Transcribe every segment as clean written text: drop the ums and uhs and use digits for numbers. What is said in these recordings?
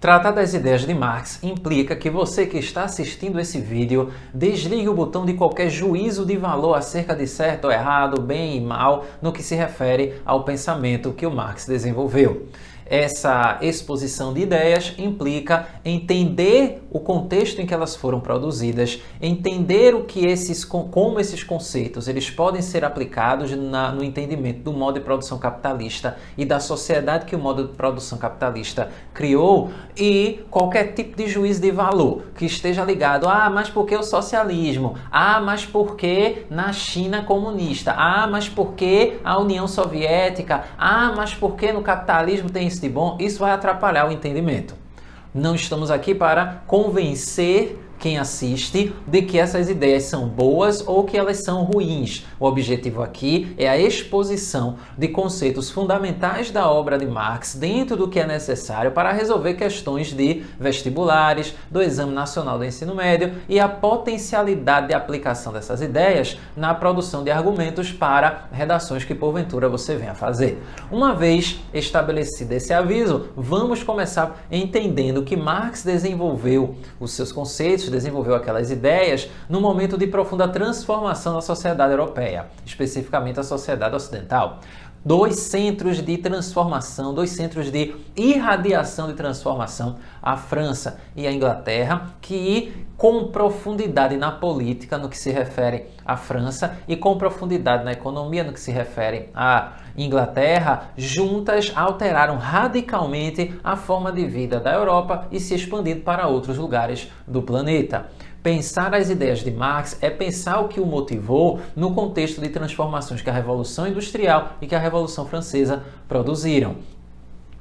Tratar das ideias de Marx implica que você que está assistindo esse vídeo desligue o botão de qualquer juízo de valor acerca de certo ou errado, bem e mal, no que se refere ao pensamento que o Marx desenvolveu. Essa exposição de ideias implica entender o contexto em que elas foram produzidas, entender como esses conceitos eles podem ser aplicados no entendimento do modo de produção capitalista e da sociedade que o modo de produção capitalista criou, e qualquer tipo de juízo de valor que esteja ligado mas por que o socialismo? Mas por que na China comunista? Mas por que a União Soviética? Mas por que no capitalismo tem isso de bom? Isso vai atrapalhar o entendimento. Não estamos aqui para convencer quem assiste de que essas ideias são boas ou que elas são ruins. O objetivo aqui é a exposição de conceitos fundamentais da obra de Marx dentro do que é necessário para resolver questões de vestibulares, do Exame Nacional do Ensino Médio e a potencialidade de aplicação dessas ideias na produção de argumentos para redações que porventura você venha fazer. Uma vez estabelecido esse aviso, vamos começar entendendo que Marx desenvolveu os seus conceitos, desenvolveu aquelas ideias no momento de profunda transformação da sociedade europeia, especificamente a sociedade ocidental. Dois centros de transformação, dois centros de irradiação de transformação, a França e a Inglaterra, que com profundidade na política no que se refere à França e com profundidade na economia no que se refere à Inglaterra, juntas alteraram radicalmente a forma de vida da Europa e se expandindo para outros lugares do planeta. Pensar as ideias de Marx é pensar o que o motivou no contexto de transformações que a Revolução Industrial e que a Revolução Francesa produziram.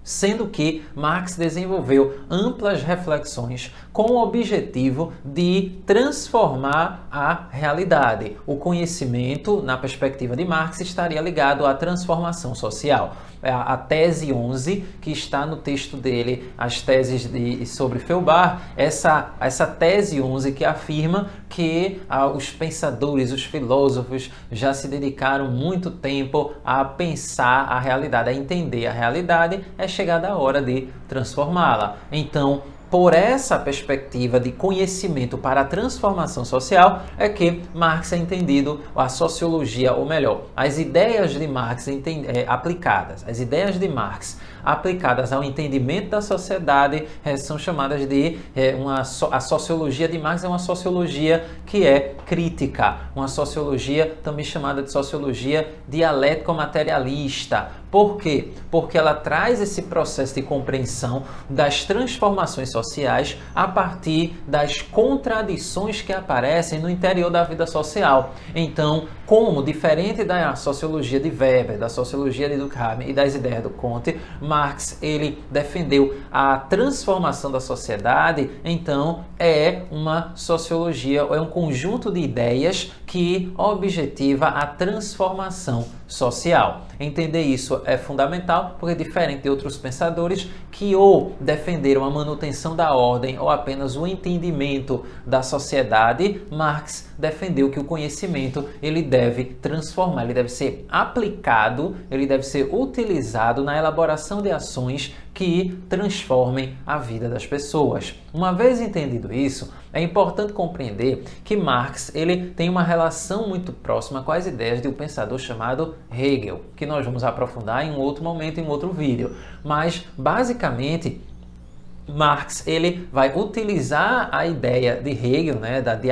Sendo que Marx desenvolveu amplas reflexões com o objetivo de transformar a realidade. O conhecimento, na perspectiva de Marx, estaria ligado à transformação social. A tese 11, que está no texto dele, as teses sobre Feuerbach, essa tese 11 que afirma que os pensadores, os filósofos já se dedicaram muito tempo a pensar a realidade, a entender a realidade, é chegada a hora de transformá-la. Então, por essa perspectiva de conhecimento para a transformação social é que Marx é entendido a sociologia, ou melhor, as ideias de Marx aplicadas, as ideias de Marx aplicadas ao entendimento da sociedade são chamadas de a sociologia de Marx é uma sociologia que é crítica, uma sociologia também chamada de sociologia dialético-materialista. Por quê? Porque ela traz esse processo de compreensão das transformações sociais a partir das contradições que aparecem no interior da vida social. Então, como diferente da sociologia de Weber, da sociologia de Durkheim e das ideias do Comte, Marx ele defendeu a transformação da sociedade. Então é uma sociologia, é um conjunto de ideias que objetiva a transformação social. Entender isso é fundamental, porque diferente de outros pensadores que ou defenderam a manutenção da ordem ou apenas o entendimento da sociedade, Marx defendeu que o conhecimento ele deve transformar, ele deve ser aplicado, ele deve ser utilizado na elaboração de ações que transformem a vida das pessoas. Uma vez entendido isso, é importante compreender que Marx ele tem uma relação muito próxima com as ideias de um pensador chamado Hegel, que nós vamos aprofundar em um outro momento, em um outro vídeo. Mas, basicamente, Marx ele vai utilizar a ideia de Hegel,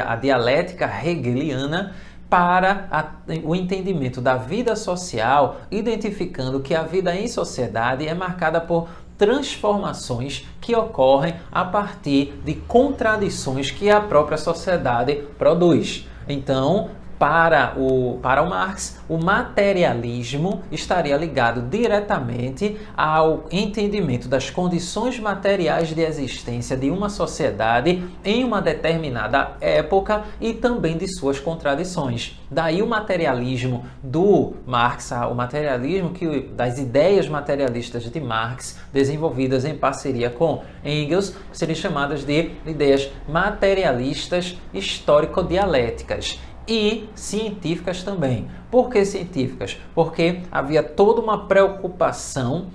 a dialética hegeliana, para o entendimento da vida social, identificando que a vida em sociedade é marcada por transformações que ocorrem a partir de contradições que a própria sociedade produz. Então, para o Marx, o materialismo estaria ligado diretamente ao entendimento das condições materiais de existência de uma sociedade em uma determinada época e também de suas contradições. Daí o materialismo do Marx, o materialismo das ideias materialistas de Marx, desenvolvidas em parceria com Engels, seriam chamadas de ideias materialistas histórico-dialéticas. E científicas também. Por que científicas? Porque havia toda uma preocupação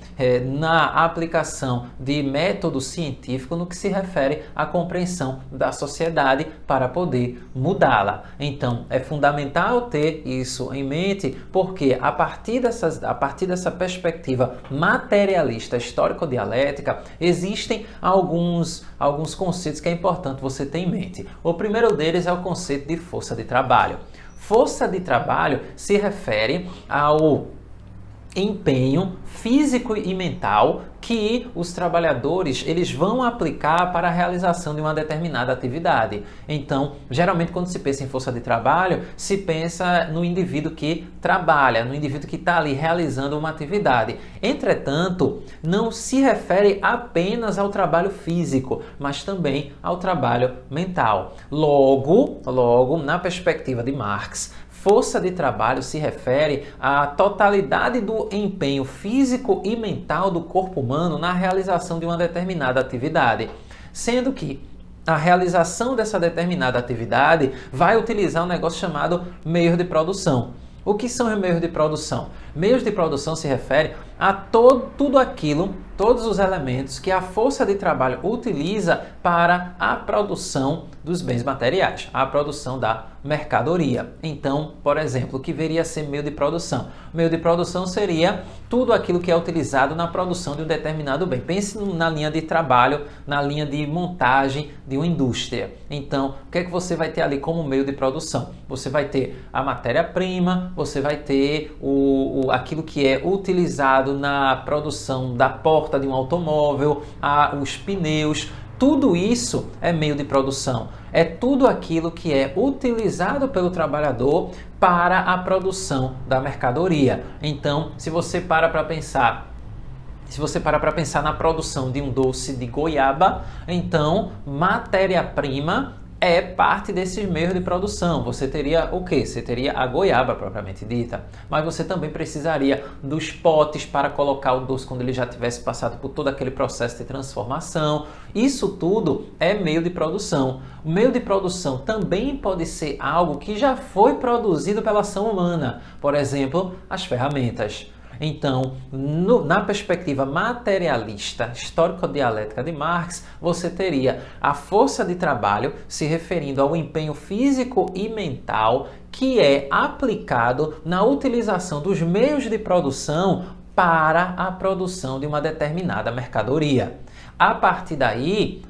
na aplicação de método científico no que se refere à compreensão da sociedade para poder mudá-la. Então, é fundamental ter isso em mente, porque a partir dessa perspectiva materialista histórico-dialética, existem alguns conceitos que é importante você ter em mente. O primeiro deles é o conceito de força de trabalho. Força de trabalho se refere ao empenho físico e mental que os trabalhadores eles vão aplicar para a realização de uma determinada atividade. Então, geralmente quando se pensa em força de trabalho, se pensa no indivíduo que trabalha, no indivíduo que está ali realizando uma atividade. Entretanto, não se refere apenas ao trabalho físico, mas também ao trabalho mental. Logo, na perspectiva de Marx, força de trabalho se refere à totalidade do empenho físico e mental do corpo humano na realização de uma determinada atividade, sendo que a realização dessa determinada atividade vai utilizar um negócio chamado meios de produção. O que são os meios de produção? Meios de produção se refere a tudo aquilo, todos os elementos que a força de trabalho utiliza para a produção dos bens materiais, a produção da mercadoria. Então, por exemplo, o que viria a ser meio de produção? Meio de produção seria tudo aquilo que é utilizado na produção de um determinado bem. Pense na linha de trabalho, na linha de montagem de uma indústria. Então, o que é que você vai ter ali como meio de produção? Você vai ter a matéria-prima, você vai ter aquilo que é utilizado na produção da porta de um automóvel, os pneus. Tudo isso é meio de produção. É tudo aquilo que é utilizado pelo trabalhador para a produção da mercadoria. Então, se você para para pensar na produção de um doce de goiaba, então matéria-prima é parte desses meios de produção. Você teria o quê? Você teria a goiaba propriamente dita, mas você também precisaria dos potes para colocar o doce quando ele já tivesse passado por todo aquele processo de transformação. Isso tudo é meio de produção. O meio de produção também pode ser algo que já foi produzido pela ação humana, por exemplo, as ferramentas. Então, na perspectiva materialista, histórico-dialética de Marx, você teria a força de trabalho se referindo ao empenho físico e mental que é aplicado na utilização dos meios de produção para a produção de uma determinada mercadoria. A partir daí,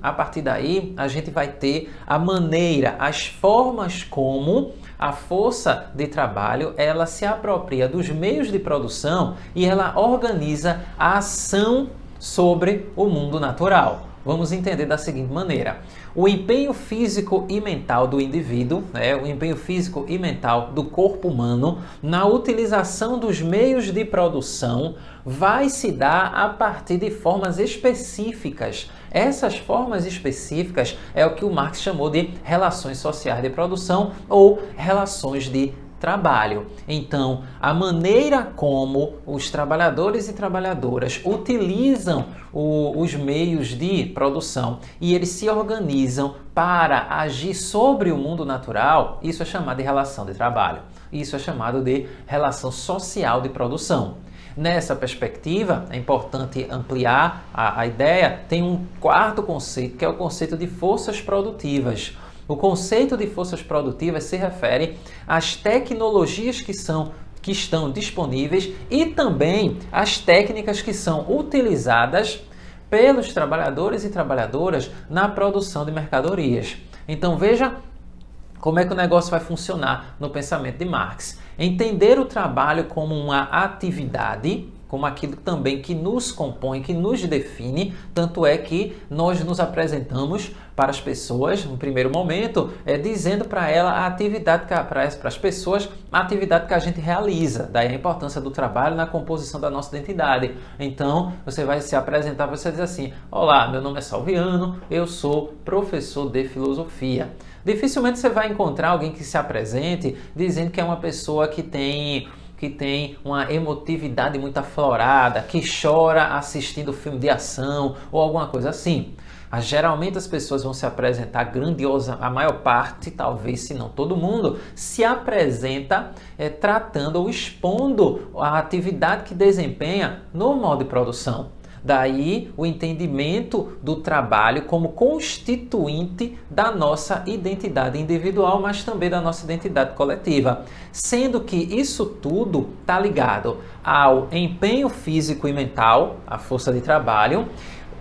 a gente vai ter a maneira, as formas como a força de trabalho ela se apropria dos meios de produção e ela organiza a ação sobre o mundo natural. Vamos entender da seguinte maneira: o empenho físico e mental do indivíduo, o empenho físico e mental do corpo humano na utilização dos meios de produção vai se dar a partir de formas específicas. Essas formas específicas é o que o Marx chamou de relações sociais de produção ou relações de trabalho. Então, a maneira como os trabalhadores e trabalhadoras utilizam os meios de produção e eles se organizam para agir sobre o mundo natural, isso é chamado de relação de trabalho. Isso é chamado de relação social de produção. Nessa perspectiva, é importante ampliar a ideia. Tem um quarto conceito, que é o conceito de forças produtivas. O conceito de forças produtivas se refere às tecnologias que estão disponíveis e também às técnicas que são utilizadas pelos trabalhadores e trabalhadoras na produção de mercadorias. Então veja como é que o negócio vai funcionar no pensamento de Marx. Entender o trabalho como uma atividade, como aquilo também que nos compõe, que nos define, tanto é que nós nos apresentamos para as pessoas, no primeiro momento, dizendo para ela a atividade, para as pessoas, a atividade que a gente realiza. Daí a importância do trabalho na composição da nossa identidade. Então, você vai se apresentar, você diz assim: olá, meu nome é Salviano, eu sou professor de filosofia. Dificilmente você vai encontrar alguém que se apresente dizendo que é uma pessoa que tem que tem uma emotividade muito aflorada, que chora assistindo filme de ação ou alguma coisa assim. Geralmente as pessoas vão se apresentar grandiosa, a maior parte, talvez se não todo mundo, se apresenta tratando ou expondo a atividade que desempenha no modo de produção. Daí o entendimento do trabalho como constituinte da nossa identidade individual, mas também da nossa identidade coletiva. Sendo que isso tudo está ligado ao empenho físico e mental, a força de trabalho,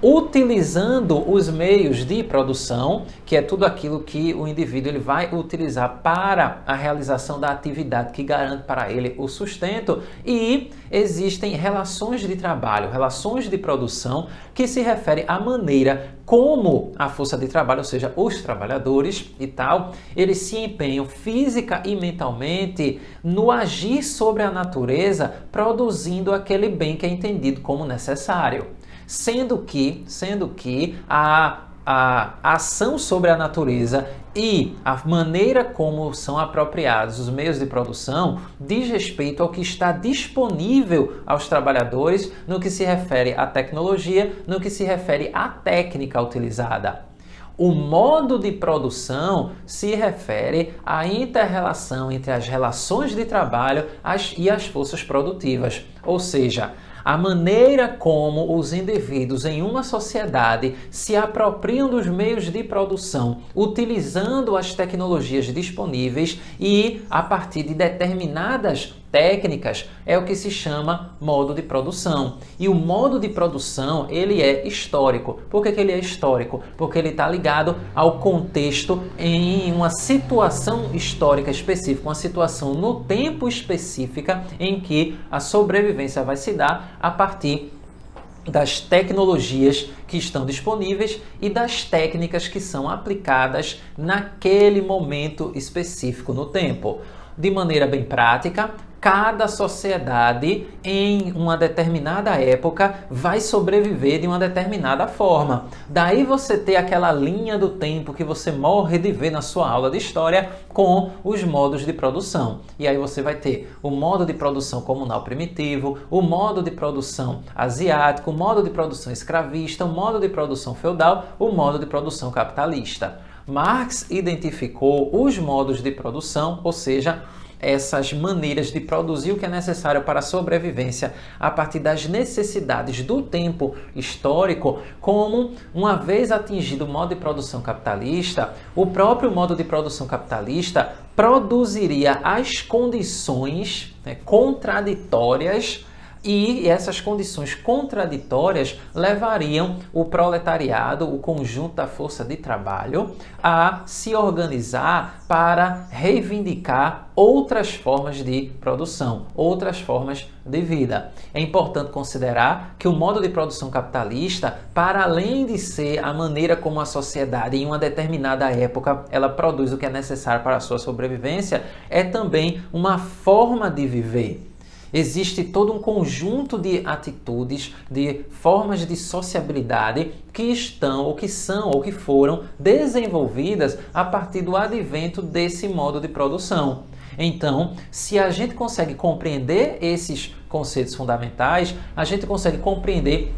utilizando os meios de produção, que é tudo aquilo que o indivíduo ele vai utilizar para a realização da atividade que garante para ele o sustento, e existem relações de trabalho, relações de produção, que se refere à maneira como a força de trabalho, ou seja, os trabalhadores e tal, eles se empenham física e mentalmente no agir sobre a natureza, produzindo aquele bem que é entendido como necessário. Sendo que a ação sobre a natureza e a maneira como são apropriados os meios de produção diz respeito ao que está disponível aos trabalhadores no que se refere à tecnologia, no que se refere à técnica utilizada. O modo de produção se refere à inter-relação entre as relações de trabalho e as forças produtivas, ou seja, a maneira como os indivíduos em uma sociedade se apropriam dos meios de produção, utilizando as tecnologias disponíveis e a partir de determinadas técnicas, é o que se chama modo de produção. E o modo de produção, ele é histórico. Por que ele é histórico? Porque ele está ligado ao contexto em uma situação histórica específica, uma situação no tempo específica em que a sobrevivência vai se dar a partir das tecnologias que estão disponíveis e das técnicas que são aplicadas naquele momento específico no tempo. De maneira bem prática, cada sociedade em uma determinada época vai sobreviver de uma determinada forma. Daí você ter aquela linha do tempo que você morre de ver na sua aula de história com os modos de produção. E aí você vai ter o modo de produção comunal primitivo, o modo de produção asiático, o modo de produção escravista, o modo de produção feudal, o modo de produção capitalista. Marx identificou os modos de produção, ou seja, essas maneiras de produzir o que é necessário para a sobrevivência a partir das necessidades do tempo histórico, como, uma vez atingido o modo de produção capitalista, o próprio modo de produção capitalista produziria as condições contraditórias, e essas condições contraditórias levariam o proletariado, o conjunto da força de trabalho, a se organizar para reivindicar outras formas de produção, outras formas de vida. É importante considerar que o modo de produção capitalista, para além de ser a maneira como a sociedade em uma determinada época ela produz o que é necessário para a sua sobrevivência, é também uma forma de viver. Existe todo um conjunto de atitudes, de formas de sociabilidade que estão, ou que são, ou que foram desenvolvidas a partir do advento desse modo de produção. Então, se a gente consegue compreender esses conceitos fundamentais, a gente consegue compreender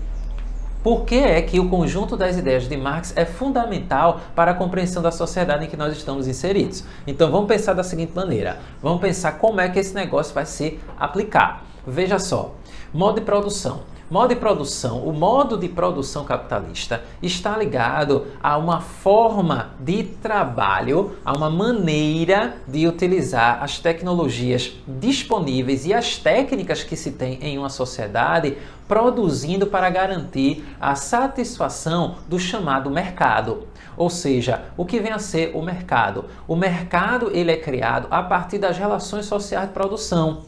por que é que o conjunto das ideias de Marx é fundamental para a compreensão da sociedade em que nós estamos inseridos. Então vamos pensar da seguinte maneira, vamos pensar como é que esse negócio vai se aplicar. Veja só, modo de produção. O modo de produção capitalista está ligado a uma forma de trabalho, a uma maneira de utilizar as tecnologias disponíveis e as técnicas que se tem em uma sociedade, produzindo para garantir a satisfação do chamado mercado. Ou seja, o que vem a ser o mercado? O mercado ele é criado a partir das relações sociais de produção.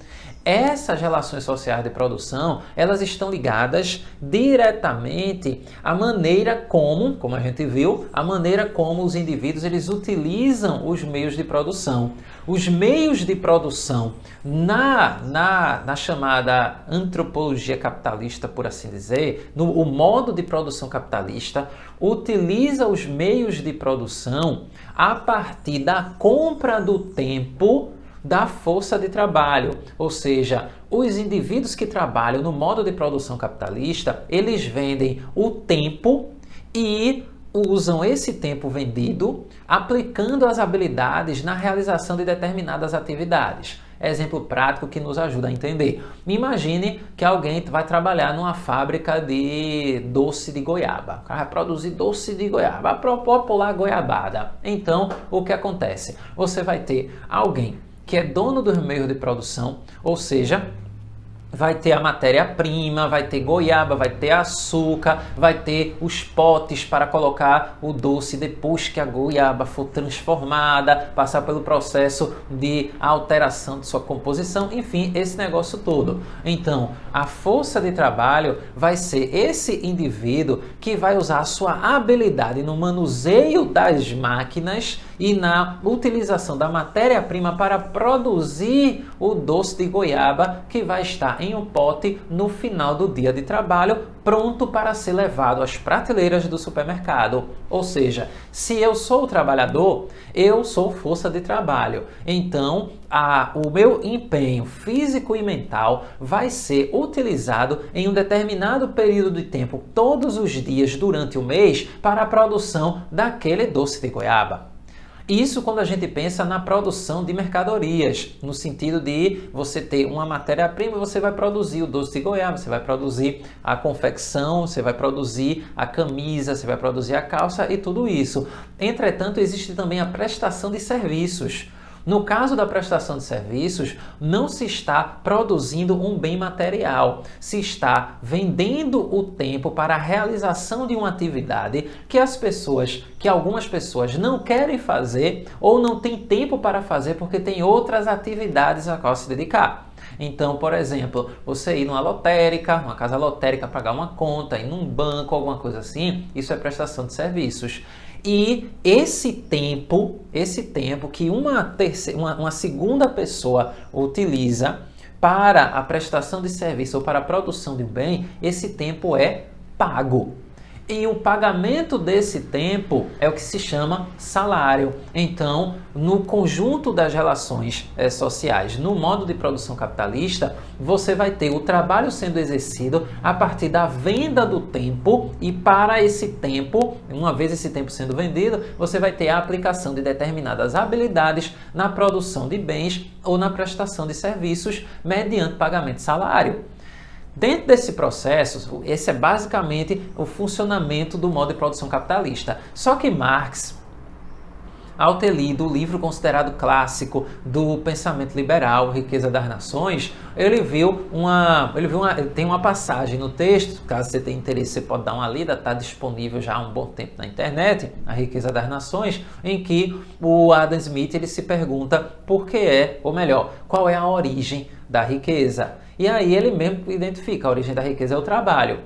Essas relações sociais de produção, elas estão ligadas diretamente à maneira como a gente viu, a maneira como os indivíduos eles utilizam os meios de produção. Os meios de produção na chamada antropologia capitalista, por assim dizer, o modo de produção capitalista utiliza os meios de produção a partir da compra do tempo da força de trabalho, ou seja, os indivíduos que trabalham no modo de produção capitalista, eles vendem o tempo e usam esse tempo vendido aplicando as habilidades na realização de determinadas atividades. Exemplo prático que nos ajuda a entender. Imagine que alguém vai trabalhar numa fábrica de doce de goiaba. O cara vai produzir doce de goiaba, popular goiabada. Então, o que acontece? Você vai ter alguém que é dono dos meios de produção, ou seja, vai ter a matéria-prima, vai ter goiaba, vai ter açúcar, vai ter os potes para colocar o doce depois que a goiaba for transformada, passar pelo processo de alteração de sua composição, enfim, esse negócio todo. Então, a força de trabalho vai ser esse indivíduo que vai usar a sua habilidade no manuseio das máquinas e na utilização da matéria-prima para produzir o doce de goiaba que vai estar em um pote no final do dia de trabalho, pronto para ser levado às prateleiras do supermercado. Ou seja, se eu sou o trabalhador, eu sou força de trabalho. Então, o meu empenho físico e mental vai ser utilizado em um determinado período de tempo, todos os dias durante o mês, para a produção daquele doce de goiaba. Isso quando a gente pensa na produção de mercadorias, no sentido de você ter uma matéria-prima, você vai produzir o doce de goiaba, você vai produzir a confecção, você vai produzir a camisa, você vai produzir a calça e tudo isso. Entretanto, existe também a prestação de serviços. No caso da prestação de serviços, não se está produzindo um bem material, se está vendendo o tempo para a realização de uma atividade que algumas pessoas não querem fazer ou não têm tempo para fazer porque tem outras atividades a qual se dedicar. Então, por exemplo, você ir numa lotérica, uma casa lotérica, pagar uma conta, ir num banco, alguma coisa assim, isso é prestação de serviços. E esse tempo que uma segunda pessoa utiliza para a prestação de serviço ou para a produção de um bem, esse tempo é pago. E o pagamento desse tempo é o que se chama salário. Então, no conjunto das relações sociais, no modo de produção capitalista, você vai ter o trabalho sendo exercido a partir da venda do tempo e para esse tempo, uma vez esse tempo sendo vendido, você vai ter a aplicação de determinadas habilidades na produção de bens ou na prestação de serviços mediante pagamento de salário. Dentro desse processo, esse é basicamente o funcionamento do modo de produção capitalista. Só que Marx, ao ter lido o livro considerado clássico do pensamento liberal, Riqueza das Nações, ele tem uma passagem no texto, caso você tenha interesse, você pode dar uma lida, está disponível já há um bom tempo na internet, A Riqueza das Nações, em que o Adam Smith ele se pergunta qual é a origem da riqueza. E aí ele mesmo identifica a origem da riqueza é o trabalho.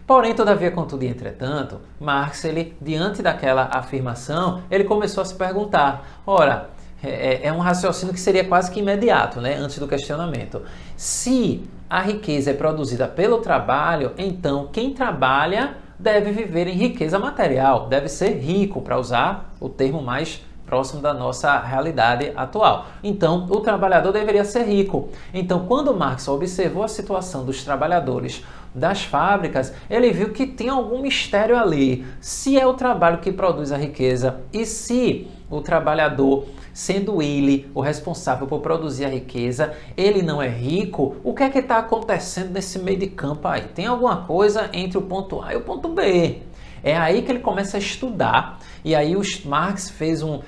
Porém, todavia, contudo e entretanto, Marx, diante daquela afirmação, ele começou a se perguntar, ora, é um raciocínio que seria quase que imediato, né, antes do questionamento. Se a riqueza é produzida pelo trabalho, então quem trabalha deve viver em riqueza material, deve ser rico, para usar o termo mais próximo da nossa realidade atual. Então, o trabalhador deveria ser rico. Então, quando Marx observou a situação dos trabalhadores das fábricas, ele viu que tem algum mistério ali. Se é o trabalho que produz a riqueza e se o trabalhador, sendo ele o responsável por produzir a riqueza, ele não é rico, o que é que está acontecendo nesse meio de campo aí? Tem alguma coisa entre o ponto A e o ponto B. É aí que ele começa a estudar, e aí o Marx fez um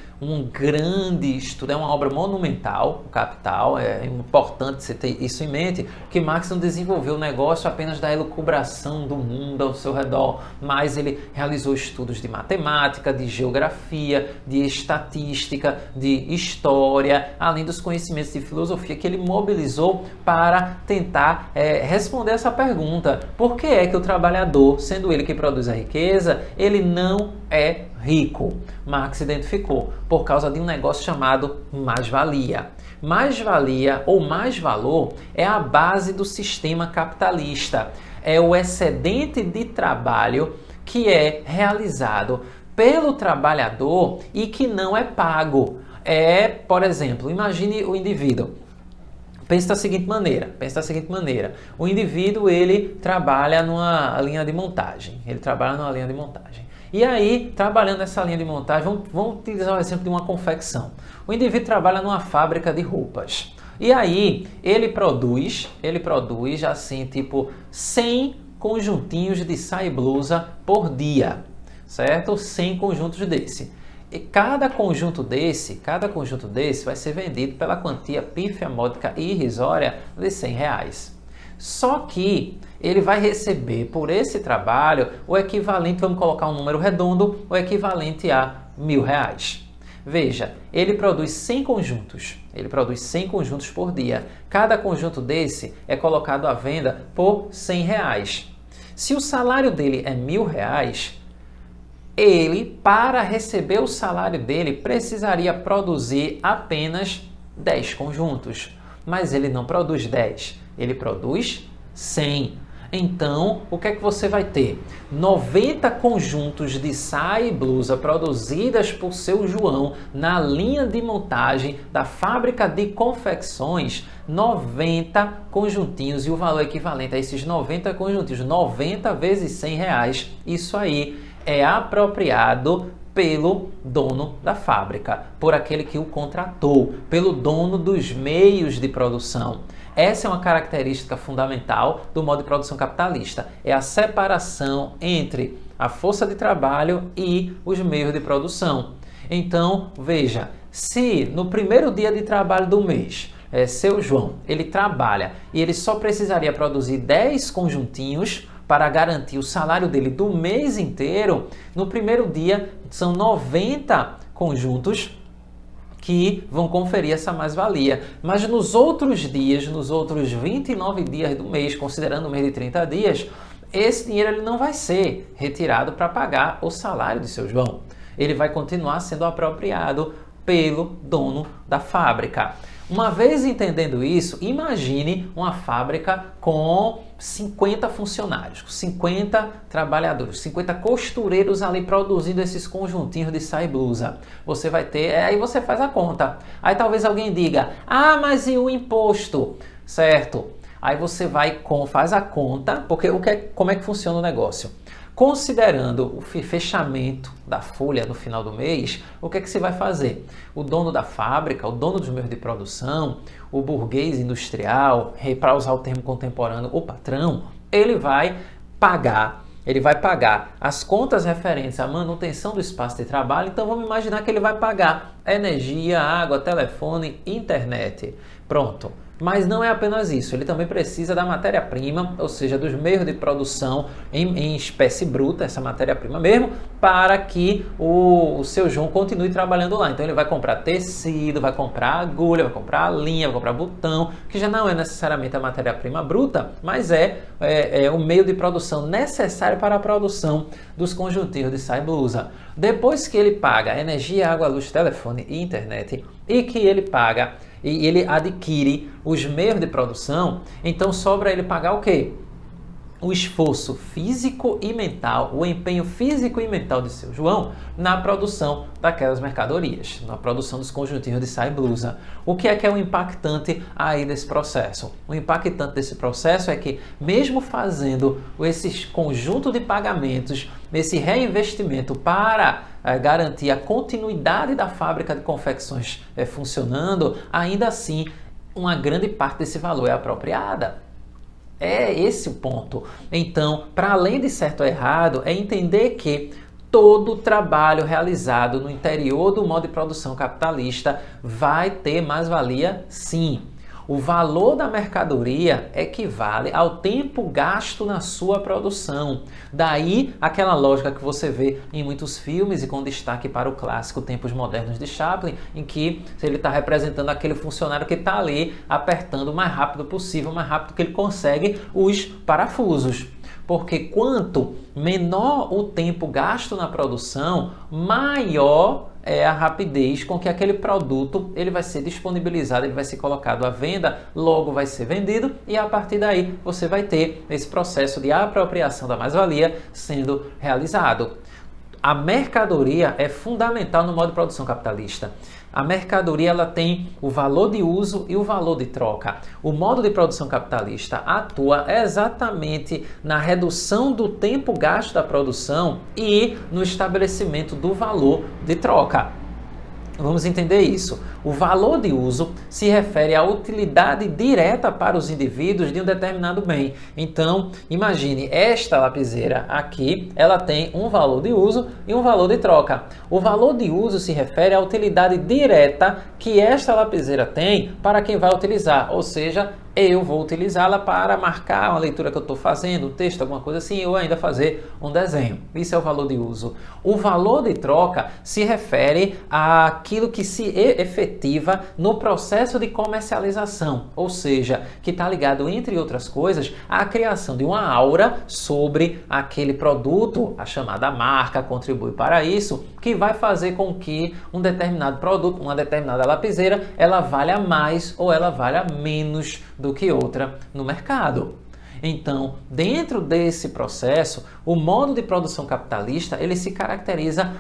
grande estudo, é uma obra monumental, o Capital, é importante você ter isso em mente, que Marx não desenvolveu o negócio apenas da elucubração do mundo ao seu redor, mas ele realizou estudos de matemática, de geografia, de estatística, de história, além dos conhecimentos de filosofia que ele mobilizou para tentar responder essa pergunta. Por que é que o trabalhador, sendo ele que produz a riqueza, ele não é rico? Marx identificou por causa de um negócio chamado mais-valia. Mais-valia ou mais-valor é a base do sistema capitalista. É o excedente de trabalho que é realizado pelo trabalhador e que não é pago. Por exemplo, imagine o indivíduo. Pense da seguinte maneira, o indivíduo, ele trabalha numa linha de montagem, E aí, trabalhando nessa linha de montagem, vamos utilizar o exemplo de uma confecção. O indivíduo trabalha numa fábrica de roupas. E aí, ele produz assim, tipo 100 conjuntinhos de saia e blusa por dia, certo? 100 conjuntos desse. E cada conjunto desse vai ser vendido pela quantia pífia, módica e irrisória de R$100. Só que ele vai receber por esse trabalho o equivalente, vamos colocar um número redondo, o equivalente a R$1.000. Veja, ele produz 100 conjuntos, por dia. Cada conjunto desse é colocado à venda por R$100. Se o salário dele é R$1.000, ele, para receber o salário dele, precisaria produzir apenas 10 conjuntos. Mas ele não produz 10, ele produz 100. Então, o que é que você vai ter? 90 conjuntos de saia e blusa produzidas por seu João na linha de montagem da fábrica de confecções, 90 conjuntinhos, e o valor equivalente a esses 90 conjuntinhos, 90 vezes R$100, isso aí é apropriado pelo dono da fábrica, por aquele que o contratou, pelo dono dos meios de produção. Essa é uma característica fundamental do modo de produção capitalista, é a separação entre a força de trabalho e os meios de produção. Então, veja, se no primeiro dia de trabalho do mês, seu João, ele trabalha e ele só precisaria produzir 10 conjuntinhos para garantir o salário dele do mês inteiro, no primeiro dia são 90 conjuntos que vão conferir essa mais-valia. Mas nos outros dias, nos outros 29 dias do mês, considerando o mês de 30 dias, esse dinheiro ele não vai ser retirado para pagar o salário de seu João. Ele vai continuar sendo apropriado pelo dono da fábrica. Uma vez entendendo isso, imagine uma fábrica com 50 funcionários, 50 trabalhadores, 50 costureiros ali produzindo esses conjuntinhos de saia e blusa. Você vai ter, aí você faz a conta. Aí talvez alguém diga, mas e o imposto? Certo? Aí você faz a conta, porque como é que funciona o negócio? Considerando o fechamento da folha no final do mês, o que é que você vai fazer? O dono da fábrica, o dono dos meios de produção, o burguês industrial, para usar o termo contemporâneo, o patrão, ele vai pagar as contas referentes à manutenção do espaço de trabalho. Então vamos imaginar que ele vai pagar energia, água, telefone, internet. Pronto. Mas não é apenas isso, ele também precisa da matéria-prima, ou seja, dos meios de produção em espécie bruta, essa matéria-prima mesmo, para que o seu João continue trabalhando lá. Então ele vai comprar tecido, vai comprar agulha, vai comprar linha, vai comprar botão, que já não é necessariamente a matéria-prima bruta, mas é o meio de produção necessário para a produção dos conjuntinhos de saia e blusa. Depois que ele paga energia, água, luz, telefone e internet, e que ele paga e ele adquire os meios de produção, então sobra ele pagar o quê? O esforço físico e mental, o empenho físico e mental de seu João na produção daquelas mercadorias, na produção dos conjuntinhos de saia e blusa. O que é o impactante aí desse processo? O impactante desse processo é que, mesmo fazendo esse conjunto de pagamentos, esse reinvestimento para garantir a continuidade da fábrica de confecções funcionando, ainda assim, uma grande parte desse valor é apropriada. É esse o ponto. Então, para além de certo ou errado, é entender que todo trabalho realizado no interior do modo de produção capitalista vai ter mais-valia, sim. O valor da mercadoria equivale ao tempo gasto na sua produção. Daí aquela lógica que você vê em muitos filmes e com destaque para o clássico Tempos Modernos de Chaplin, em que ele está representando aquele funcionário que está ali apertando o mais rápido possível, o mais rápido que ele consegue, os parafusos. Porque quanto menor o tempo gasto na produção, maior é a rapidez com que aquele produto ele vai ser disponibilizado, ele vai ser colocado à venda, logo vai ser vendido, e a partir daí você vai ter esse processo de apropriação da mais-valia sendo realizado. A mercadoria é fundamental no modo de produção capitalista. A mercadoria ela tem o valor de uso e o valor de troca. O modo de produção capitalista atua exatamente na redução do tempo gasto da produção e no estabelecimento do valor de troca. Vamos entender isso. O valor de uso se refere à utilidade direta para os indivíduos de um determinado bem. Então, imagine, esta lapiseira aqui, ela tem um valor de uso e um valor de troca. O valor de uso se refere à utilidade direta que esta lapiseira tem para quem vai utilizar, ou seja, eu vou utilizá-la para marcar uma leitura que eu estou fazendo, um texto, alguma coisa assim, ou ainda fazer um desenho. Isso é o valor de uso. O valor de troca se refere àquilo que se efetiva no processo de comercialização, ou seja, que está ligado, entre outras coisas, à criação de uma aura sobre aquele produto, a chamada marca contribui para isso, que vai fazer com que um determinado produto, uma determinada lapiseira, ela valha mais ou ela valha menos do que outra no mercado. Então, dentro desse processo, o modo de produção capitalista, ele se caracteriza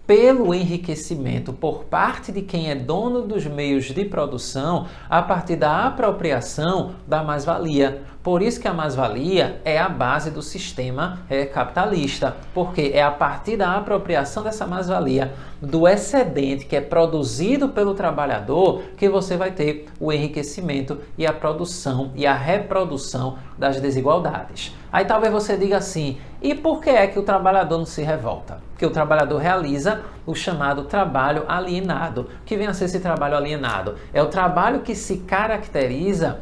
pelo enriquecimento por parte de quem é dono dos meios de produção a partir da apropriação da mais-valia. Por isso que a mais-valia é a base do sistema capitalista, porque é a partir da apropriação dessa mais-valia, do excedente que é produzido pelo trabalhador, que você vai ter o enriquecimento e a produção e a reprodução das desigualdades. Aí talvez você diga assim, e por que é que o trabalhador não se revolta? Porque o trabalhador realiza o chamado trabalho alienado. O que vem a ser esse trabalho alienado? É o trabalho que se caracteriza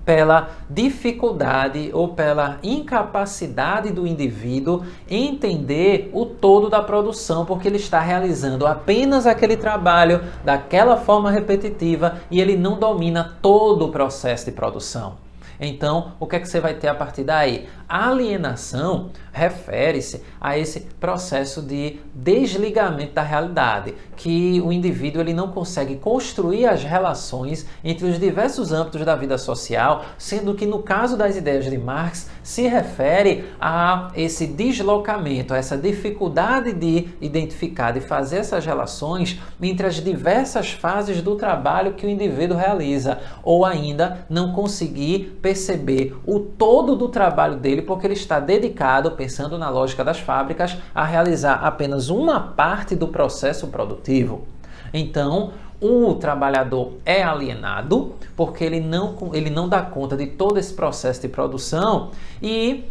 pela dificuldade ou pela incapacidade do indivíduo entender o todo da produção, porque ele está realizando apenas aquele trabalho daquela forma repetitiva e ele não domina todo o processo de produção. Então, o que é que você vai ter a partir daí? A alienação refere-se a esse processo de desligamento da realidade, que o indivíduo ele não consegue construir as relações entre os diversos âmbitos da vida social, sendo que no caso das ideias de Marx se refere a esse deslocamento, a essa dificuldade de identificar, de fazer essas relações entre as diversas fases do trabalho que o indivíduo realiza, ou ainda não conseguir perceber o todo do trabalho dele, porque ele está dedicado, pensando na lógica das fábricas, a realizar apenas uma parte do processo produtivo. Então, o trabalhador é alienado porque ele não dá conta de todo esse processo de produção e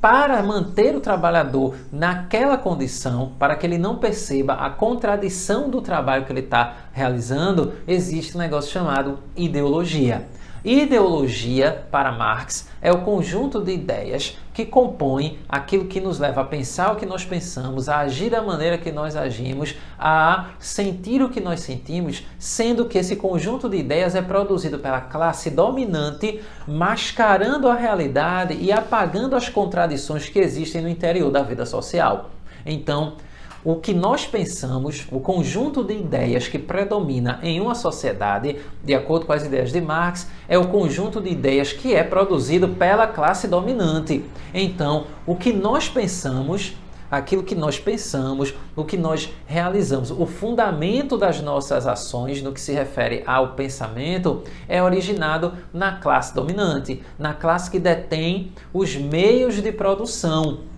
para manter o trabalhador naquela condição, para que ele não perceba a contradição do trabalho que ele está realizando, existe um negócio chamado ideologia. Ideologia, para Marx, é o conjunto de ideias que compõem aquilo que nos leva a pensar o que nós pensamos, a agir da maneira que nós agimos, a sentir o que nós sentimos, sendo que esse conjunto de ideias é produzido pela classe dominante, mascarando a realidade e apagando as contradições que existem no interior da vida social. Então, o que nós pensamos, o conjunto de ideias que predomina em uma sociedade, de acordo com as ideias de Marx, é o conjunto de ideias que é produzido pela classe dominante. Então, o que nós pensamos, aquilo que nós pensamos, o que nós realizamos, o fundamento das nossas ações no que se refere ao pensamento é originado na classe dominante, na classe que detém os meios de produção.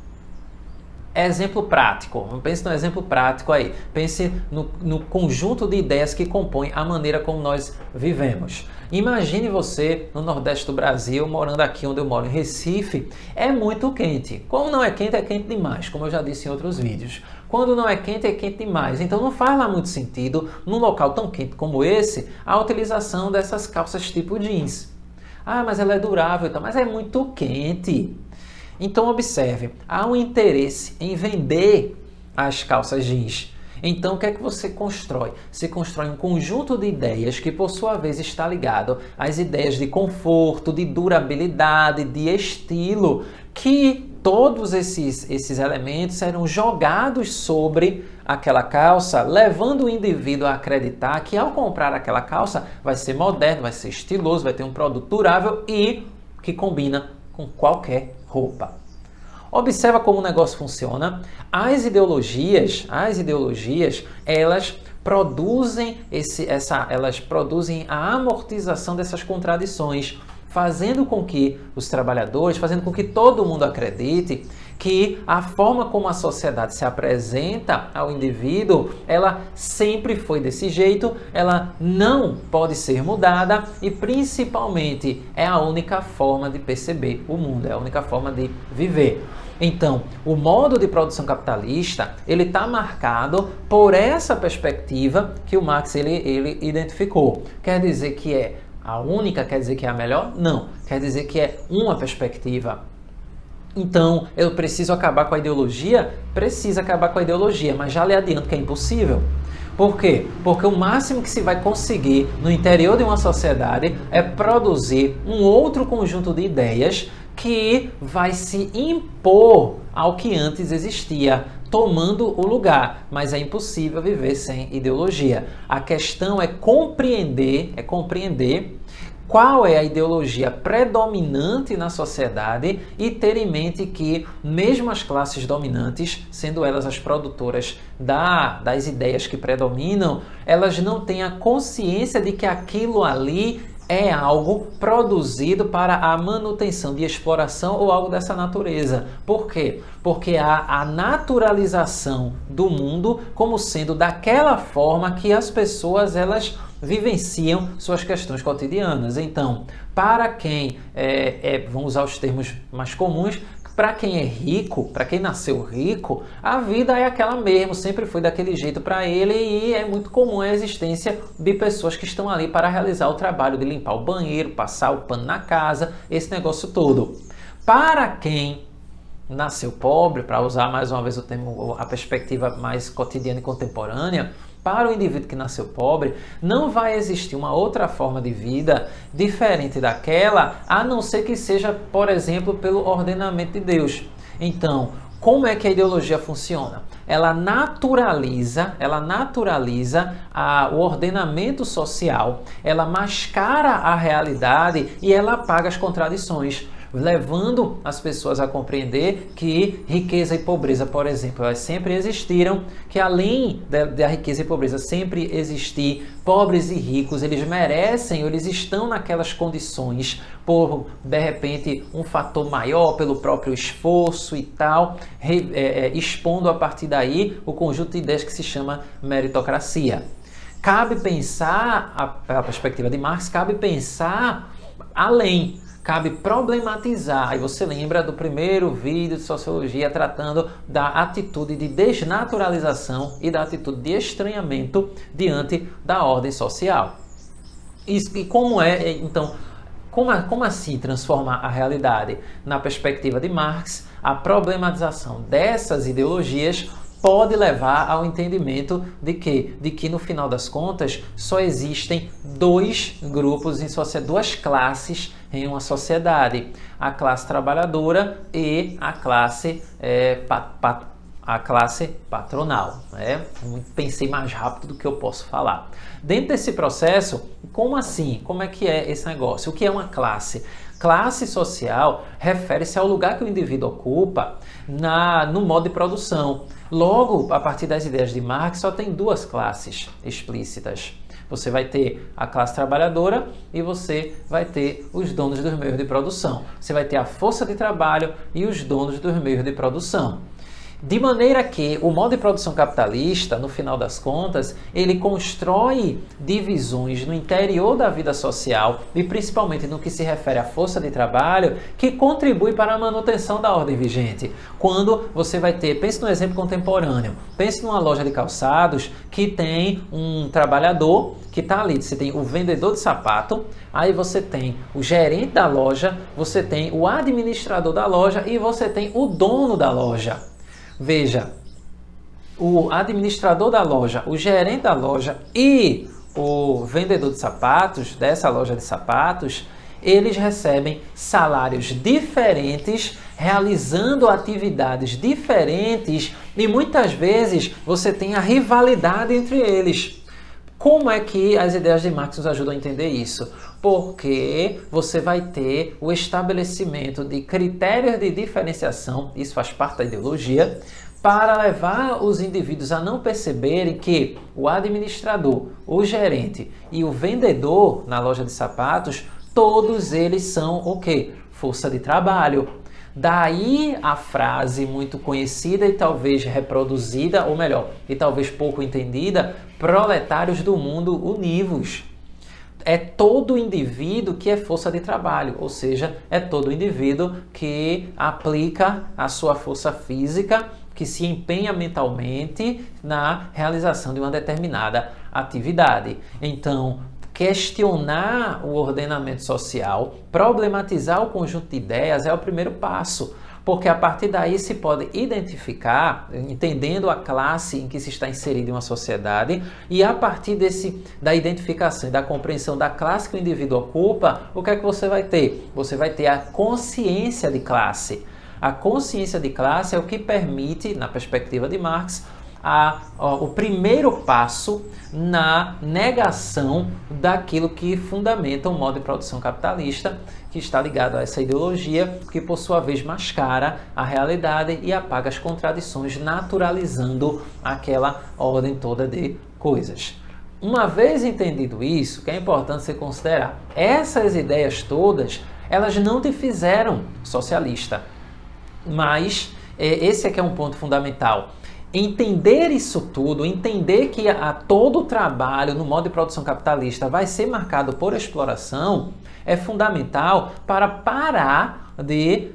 Exemplo prático, pense no exemplo prático aí, pense no conjunto de ideias que compõem a maneira como nós vivemos. Imagine você no Nordeste do Brasil, morando aqui onde eu moro, em Recife, é muito quente. Como não é quente demais, como eu já disse em outros vídeos. Quando não é quente demais. Então não faz lá muito sentido, num local tão quente como esse, a utilização dessas calças tipo jeans. Ah, mas ela é durável, mas é muito quente. Então observe, há um interesse em vender as calças jeans. Então o que é que você constrói? Você constrói um conjunto de ideias que por sua vez está ligado às ideias de conforto, de durabilidade, de estilo, que todos esses elementos serão jogados sobre aquela calça, levando o indivíduo a acreditar que ao comprar aquela calça vai ser moderno, vai ser estiloso, vai ter um produto durável e que combina com qualquer roupa. Observa como o negócio funciona. As ideologias, elas produzem elas produzem a amortização dessas contradições, fazendo com que os trabalhadores, fazendo com que todo mundo acredite que a forma como a sociedade se apresenta ao indivíduo, ela sempre foi desse jeito, ela não pode ser mudada e principalmente é a única forma de perceber o mundo, é a única forma de viver. Então, o modo de produção capitalista, ele está marcado por essa perspectiva que o Marx ele identificou. Quer dizer que é a única, quer dizer que é a melhor? Não. Quer dizer que é uma perspectiva. Então, eu preciso acabar com a ideologia? Preciso acabar com a ideologia, mas já lhe adianto que é impossível. Por quê? Porque o máximo que se vai conseguir no interior de uma sociedade é produzir um outro conjunto de ideias que vai se impor ao que antes existia, tomando o lugar. Mas é impossível viver sem ideologia. A questão é compreender qual é a ideologia predominante na sociedade e ter em mente que mesmo as classes dominantes, sendo elas as produtoras das ideias que predominam, elas não têm a consciência de que aquilo ali é algo produzido para a manutenção de exploração ou algo dessa natureza. Por quê? Porque há a naturalização do mundo como sendo daquela forma que as pessoas elas vivenciam suas questões cotidianas. Então, para quem, vamos usar os termos mais comuns, para quem é rico, para quem nasceu rico, a vida é aquela mesmo, sempre foi daquele jeito para ele e é muito comum a existência de pessoas que estão ali para realizar o trabalho de limpar o banheiro, passar o pano na casa, esse negócio todo. Para quem nasceu pobre, para usar mais uma vez o termo, a perspectiva mais cotidiana e contemporânea, para o indivíduo que nasceu pobre, não vai existir uma outra forma de vida diferente daquela, a não ser que seja, por exemplo, pelo ordenamento de Deus. Então, como é que a ideologia funciona? Ela naturaliza o ordenamento social, ela mascara a realidade e ela apaga as contradições, levando as pessoas a compreender que riqueza e pobreza, por exemplo, elas sempre existiram, que além da riqueza e pobreza sempre existir, pobres e ricos, eles merecem, eles estão naquelas condições por, de repente, um fator maior, pelo próprio esforço e tal, expondo a partir daí o conjunto de ideias que se chama meritocracia. Cabe pensar, pela perspectiva de Marx, cabe pensar além, cabe problematizar. Aí você lembra do primeiro vídeo de sociologia tratando da atitude de desnaturalização e da atitude de estranhamento diante da ordem social. E como é, então, como assim transformar a realidade? Na perspectiva de Marx, a problematização dessas ideologias pode levar ao entendimento de que no final das contas só existem dois grupos em sociedade, duas classes em uma sociedade: a classe trabalhadora e a classe patronal. Pensei mais rápido do que eu posso falar. Dentro desse processo, como assim? Como é que é esse negócio? O que é uma classe? Classe social refere-se ao lugar que o indivíduo ocupa no modo de produção. Logo, a partir das ideias de Marx, só tem duas classes explícitas. Você vai ter a classe trabalhadora e você vai ter os donos dos meios de produção. Você vai ter a força de trabalho e os donos dos meios de produção. De maneira que o modo de produção capitalista, no final das contas, ele constrói divisões no interior da vida social e principalmente no que se refere à força de trabalho, que contribui para a manutenção da ordem vigente. Quando você vai ter, pense no exemplo contemporâneo, pense numa loja de calçados que tem um trabalhador que está ali, você tem o vendedor de sapato, aí você tem o gerente da loja, você tem o administrador da loja e você tem o dono da loja. Veja, o administrador da loja, o gerente da loja e o vendedor de sapatos, dessa loja de sapatos, eles recebem salários diferentes, realizando atividades diferentes e muitas vezes você tem a rivalidade entre eles. Como é que as ideias de Marx nos ajudam a entender isso? Porque você vai ter o estabelecimento de critérios de diferenciação, isso faz parte da ideologia, para levar os indivíduos a não perceberem que o administrador, o gerente e o vendedor na loja de sapatos, todos eles são o quê? Força de trabalho. Daí a frase muito conhecida e talvez reproduzida, ou melhor, e talvez pouco entendida, proletários do mundo univos. É todo indivíduo que é força de trabalho, ou seja, é todo indivíduo que aplica a sua força física, que se empenha mentalmente na realização de uma determinada atividade. Então, questionar o ordenamento social, problematizar o conjunto de ideias é o primeiro passo. Porque a partir daí se pode identificar, entendendo a classe em que se está inserido em uma sociedade, e a partir da identificação e da compreensão da classe que o indivíduo ocupa, o que é que você vai ter? Você vai ter a consciência de classe. A consciência de classe é o que permite, na perspectiva de Marx, o primeiro passo na negação daquilo que fundamenta o modo de produção capitalista, que está ligado a essa ideologia, que por sua vez mascara a realidade e apaga as contradições, naturalizando aquela ordem toda de coisas. Uma vez entendido isso, que é importante você considerar, essas ideias todas, elas não te fizeram socialista, mas esse aqui é um ponto fundamental. Entender isso tudo, entender que todo o trabalho no modo de produção capitalista vai ser marcado por exploração, é fundamental para parar de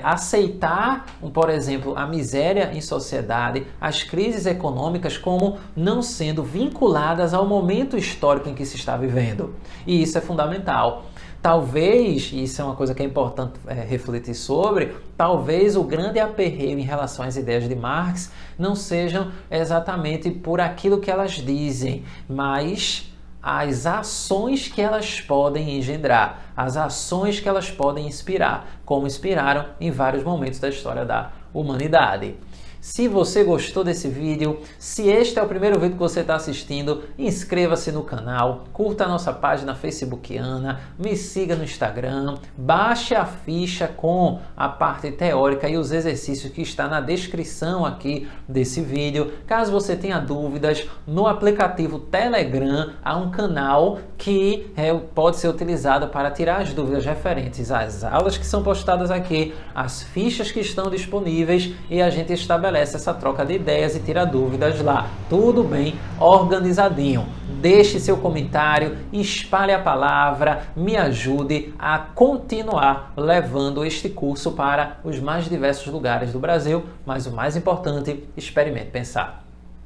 aceitar, por exemplo, a miséria em sociedade, as crises econômicas como não sendo vinculadas ao momento histórico em que se está vivendo. E isso é fundamental. Talvez, e isso é uma coisa que é importante refletir sobre, talvez o grande aperreio em relação às ideias de Marx não sejam exatamente por aquilo que elas dizem, mas as ações que elas podem engendrar, as ações que elas podem inspirar, como inspiraram em vários momentos da história da humanidade. Se você gostou desse vídeo, se este é o primeiro vídeo que você está assistindo, inscreva-se no canal, curta a nossa página facebookiana, me siga no Instagram, baixe a ficha com a parte teórica e os exercícios que está na descrição aqui desse vídeo. Caso você tenha dúvidas, no aplicativo Telegram há um canal que pode ser utilizado para tirar as dúvidas referentes às aulas que são postadas aqui, as fichas que estão disponíveis e a gente estabelece essa troca de ideias e tira dúvidas lá. Tudo bem organizadinho. Deixe seu comentário, espalhe a palavra, me ajude a continuar levando este curso para os mais diversos lugares do Brasil, mas o mais importante, experimente pensar.